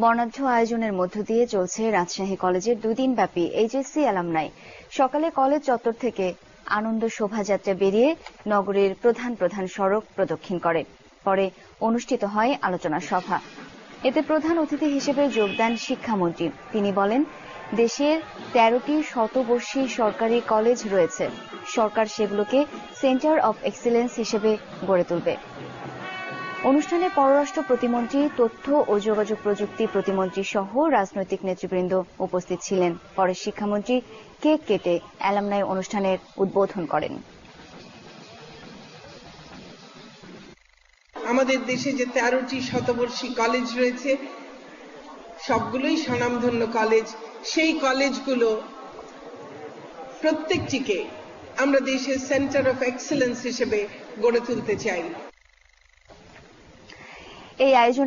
বর্ণাঢ্য আয়োজনের মধ্য দিয়ে চলছে রাজশাহী কলেজের 2 দিনব্যাপী এইচএসসি অ্যালামনাই। সকালে কলেজ চত্বর থেকে আনন্দ শোভাযাত্রা বেরিয়ে নগরীর প্রধান প্রধান সড়ক প্রদক্ষিণ করে। পরে অনুষ্ঠিত হয় আলোচনা সভা। এতে প্রধান অতিথি হিসেবে যোগ দেন শিক্ষামন্ত্রী। তিনি বলেন, দেশের 13টি শতবর্ষী সরকারি কলেজ রয়েছে। সরকার সেগুলোকে সেন্টার অব এক্সিলেন্স হিসেবে গড়ে তুলবে। অনুষ্ঠানে পররাষ্ট্র প্রতিমন্ত্রী, তথ্য ও যোগাযোগ প্রযুক্তি প্রতিমন্ত্রী সহ রাজনৈতিক নেতৃবৃন্দ উপস্থিত ছিলেন। পরে শিক্ষামন্ত্রী কেক কেটে অ্যালামনাই অনুষ্ঠানের উদ্বোধন করেন। আমাদের দেশে যে 13টি শতবর্ষী কলেজ রয়েছে, সবগুলোই স্বনামধন্য কলেজ। সেই কলেজগুলো প্রত্যেকটিকে আমরা দেশের সেন্টার অফ এক্সেলেন্স হিসেবে গড়ে তুলতে চাই। এই আয়োজনে